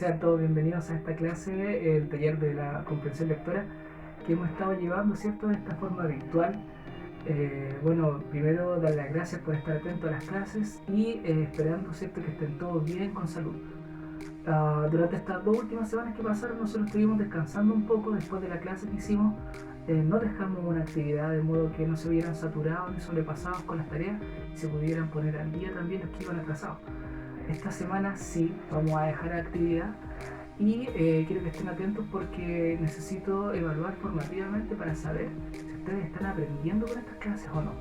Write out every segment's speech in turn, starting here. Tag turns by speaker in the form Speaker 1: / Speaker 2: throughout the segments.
Speaker 1: Sean todos bienvenidos a esta clase, el taller de la comprensión lectora que hemos estado llevando, ¿cierto?, de esta forma virtual. Bueno, primero dar las gracias por estar atentos a las clases y esperando, ¿cierto?, que estén todos bien, con salud. Durante estas 2 últimas semanas que pasaron, nosotros estuvimos descansando un poco después de la clase que hicimos. No dejamos una actividad de modo que no se vieran saturados ni sobrepasados con las tareas y se pudieran poner al día también los que iban atrasados. Esta semana sí vamos a dejar actividad y quiero que estén atentos porque necesito evaluar formativamente para saber si ustedes están aprendiendo con estas clases o no.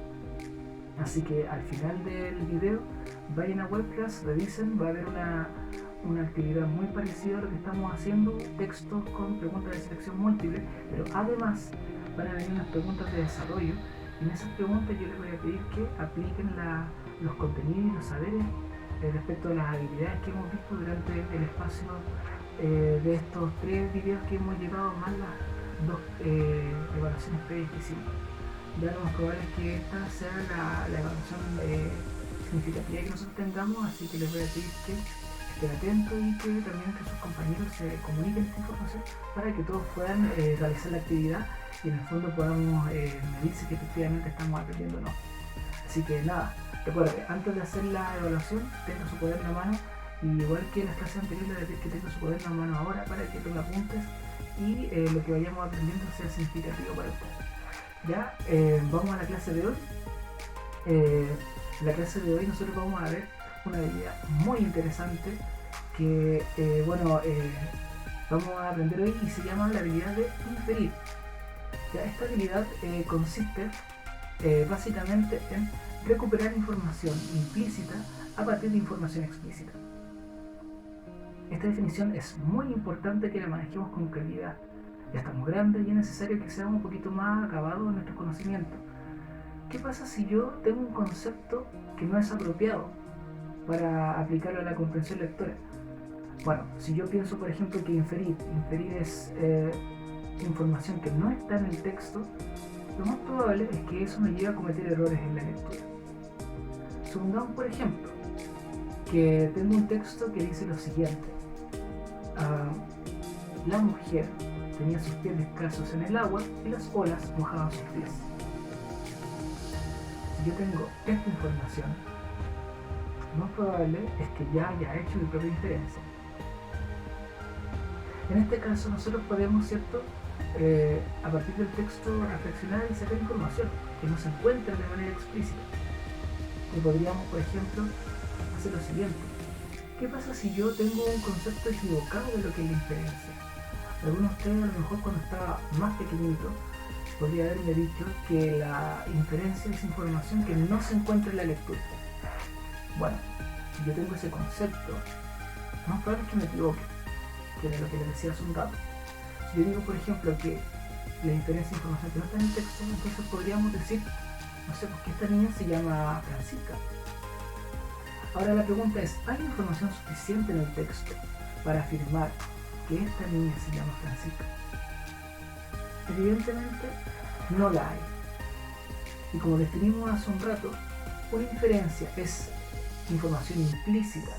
Speaker 1: Así que al final del video vayan a Webclass, revisen, va a haber una actividad muy parecida a lo que estamos haciendo, textos con preguntas de selección múltiple, pero además van a venir unas preguntas de desarrollo. En esas preguntas yo les voy a pedir que apliquen los contenidos y los saberes respecto a las habilidades que hemos visto durante el espacio de estos 3 videos que hemos llevado, más las 2 evaluaciones previas que hicimos. Ya lo más probable es que esta sea la evaluación significativa que nosotros tengamos, así que les voy a pedir que estén atentos y que también entre sus compañeros se comuniquen esta información para que todos puedan realizar la actividad y en el fondo podamos medir si efectivamente estamos aprendiendo o no. Así que nada, recuerde, antes de hacer la evaluación, tenga su cuaderno a mano, y igual que en las clases anteriores, le pido que tenga su cuaderno a mano ahora para que tome apuntes y lo que vayamos aprendiendo sea significativo para usted. Ya, vamos a la clase de hoy. En la clase de hoy nosotros vamos a ver una habilidad muy interesante que, vamos a aprender hoy y se llama la habilidad de inferir. Ya, esta habilidad consiste básicamente en recuperar información implícita a partir de información explícita. Esta definición es muy importante que la manejemos con claridad. Ya estamos grandes y es necesario que seamos un poquito más acabados en nuestro conocimiento. ¿Qué pasa si yo tengo un concepto que no es apropiado para aplicarlo a la comprensión lectora? Bueno, si yo pienso, por ejemplo, que inferir es información que no está en el texto, lo más probable es que eso me lleve a cometer errores en la lectura. Supongamos, por ejemplo, que tengo un texto que dice lo siguiente: la mujer tenía sus pies descalzos en el agua y las olas mojaban sus pies. Si yo tengo esta información, lo más probable es que ya haya hecho mi propia inferencia. En este caso nosotros podemos, ¿cierto?, a partir del texto reflexionar y sacar información que no se encuentra de manera explícita. Y podríamos, por ejemplo, hacer lo siguiente: ¿qué pasa si yo tengo un concepto equivocado de lo que es la inferencia? Algunos de ustedes, a lo mejor cuando estaba más pequeñito, podría haberme dicho que la inferencia es información que no se encuentra en la lectura. Bueno, si yo tengo ese concepto, lo más probable es que me equivoque, que era lo que les decía hace un rato. Si yo digo, por ejemplo, que la inferencia es información que no está en el texto, entonces podríamos decir, no sé, porque esta niña se llama Francisca. Ahora la pregunta es, ¿hay información suficiente en el texto para afirmar que esta niña se llama Francisca? Evidentemente no la hay. Y como definimos hace un rato, una inferencia es información implícita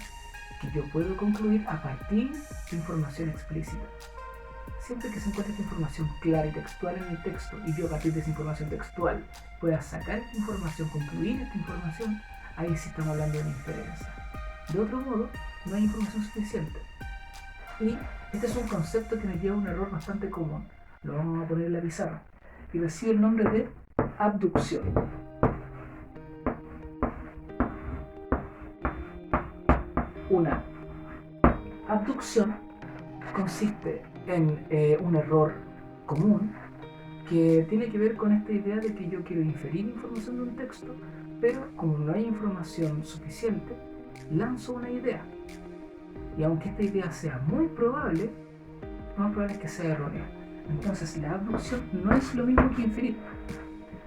Speaker 1: que yo puedo concluir a partir de información explícita. Siempre que se encuentre esta información clara y textual en el texto y yo a partir de esa información textual pueda sacar esta información, concluir esta información, ahí sí estamos hablando de una inferencia. De otro modo, no hay información suficiente. Y este es un concepto que nos lleva a un error bastante común. Lo vamos a poner en la pizarra. Y recibe el nombre de abducción. Una abducción consiste en un error común que tiene que ver con esta idea de que yo quiero inferir información de un texto, pero como no hay información suficiente, lanzo una idea. Y aunque esta idea sea muy probable, lo más probable es que sea errónea. Entonces la abducción no es lo mismo que inferir.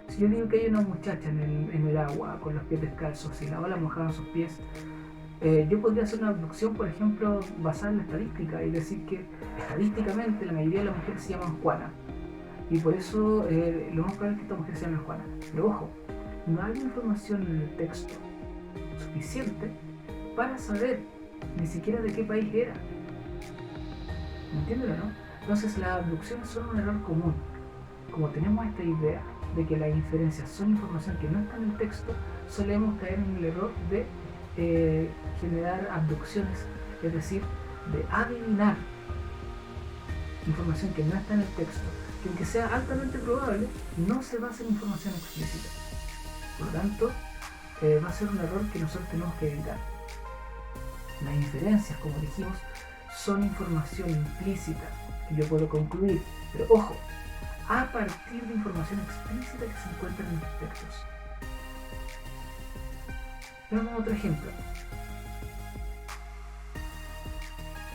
Speaker 1: Si yo digo que hay una muchacha en el agua con los pies descalzos y la ola mojaba sus pies, yo podría hacer una abducción, por ejemplo, basada en la estadística y decir que estadísticamente la mayoría de las mujeres se llaman Juana y por eso lo más probable es que esta mujer se llame Juana. Pero ojo, no hay información en el texto suficiente para saber ni siquiera de qué país era. ¿Me entienden o no? Entonces las abducciones son un error común. Como tenemos esta idea de que las inferencias son información que no está en el texto, solemos caer en el error de generar abducciones, es decir, de adivinar información que no está en el texto, que aunque sea altamente probable, no se basa en información explícita. Por lo tanto, va a ser un error que nosotros tenemos que evitar. Las inferencias, como dijimos, son información implícita que yo puedo concluir, pero ojo, a partir de información explícita que se encuentra en los textos. Veamos otro ejemplo.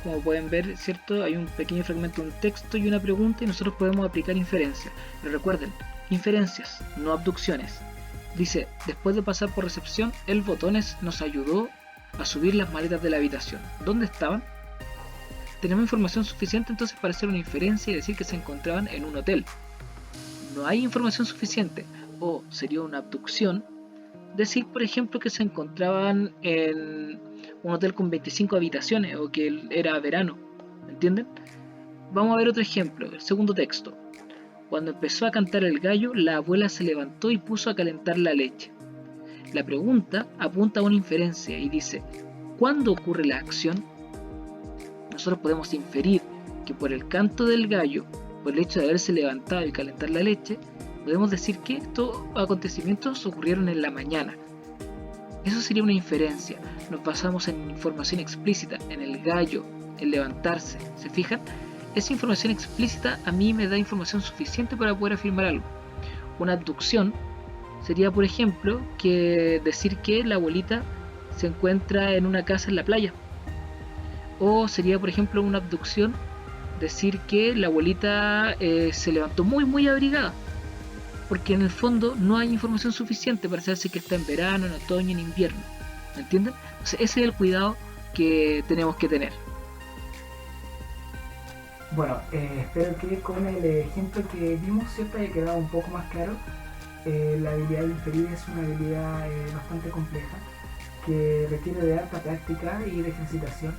Speaker 2: Como pueden ver, ¿cierto? Hay un pequeño fragmento de un texto y una pregunta y nosotros podemos aplicar inferencias. Pero recuerden, inferencias, no abducciones. Dice, después de pasar por recepción, el Botones nos ayudó a subir las maletas de la habitación. ¿Dónde estaban? Tenemos información suficiente entonces para hacer una inferencia y decir que se encontraban en un hotel. No hay información suficiente, o sería una abducción, decir por ejemplo que se encontraban en un hotel con 25 habitaciones o que era verano, ¿entienden? Vamos a ver otro ejemplo, el segundo texto. Cuando empezó a cantar el gallo, la abuela se levantó y puso a calentar la leche. La pregunta apunta a una inferencia y dice, ¿cuándo ocurre la acción? Nosotros podemos inferir que por el canto del gallo, por el hecho de haberse levantado y calentar la leche, podemos decir que estos acontecimientos ocurrieron en la mañana. Eso sería una inferencia. Nos basamos en información explícita, en el gallo, en levantarse. ¿Se fijan? Esa información explícita a mí me da información suficiente para poder afirmar algo. Una abducción sería, por ejemplo, que decir que la abuelita se encuentra en una casa en la playa. O sería, por ejemplo, una abducción decir que la abuelita se levantó muy abrigada. Porque en el fondo no hay información suficiente para saber si que está en verano, en otoño, en invierno. ¿Me entienden? Entonces ese es el cuidado que tenemos que tener.
Speaker 1: Bueno, espero que con el ejemplo que vimos, ¿cierto?, haya quedado un poco más claro. La habilidad de inferir es una habilidad bastante compleja que requiere de alta práctica y de ejercitación,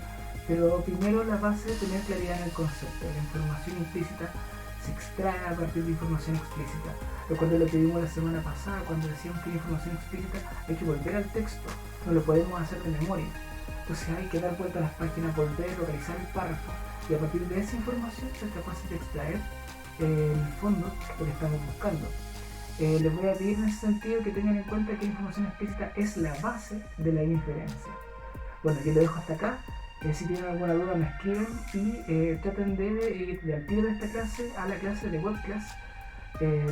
Speaker 1: pero primero la base es tener claridad en el concepto. La información implícita se extrae a partir de información explícita. Recuerdo lo que vimos la semana pasada cuando decíamos que la información explícita hay que volver al texto, no lo podemos hacer de memoria. Entonces hay que dar vuelta a las páginas, volver, localizar el párrafo y a partir de esa información ser capaces de extraer en el fondo lo que estamos buscando. Les voy a pedir en ese sentido que tengan en cuenta que la información explícita es la base de la inferencia. Bueno, yo lo dejo hasta acá. Si tienen alguna duda me escriben y traten de ir al tiro de esta clase a la clase de webclass,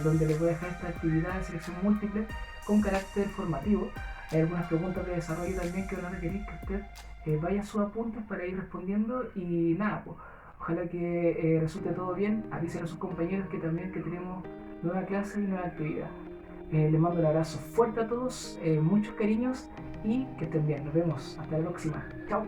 Speaker 1: donde les voy a dejar esta actividad de selección múltiple con carácter formativo. Hay algunas preguntas de desarrollo también que van a requerir que usted vaya a sus apuntes para ir respondiendo y nada, pues, ojalá que resulte todo bien. Avisen a sus compañeros que también que tenemos nueva clase y nueva actividad. Les mando un abrazo fuerte a todos, muchos cariños y que estén bien. Nos vemos. Hasta la próxima. Chao.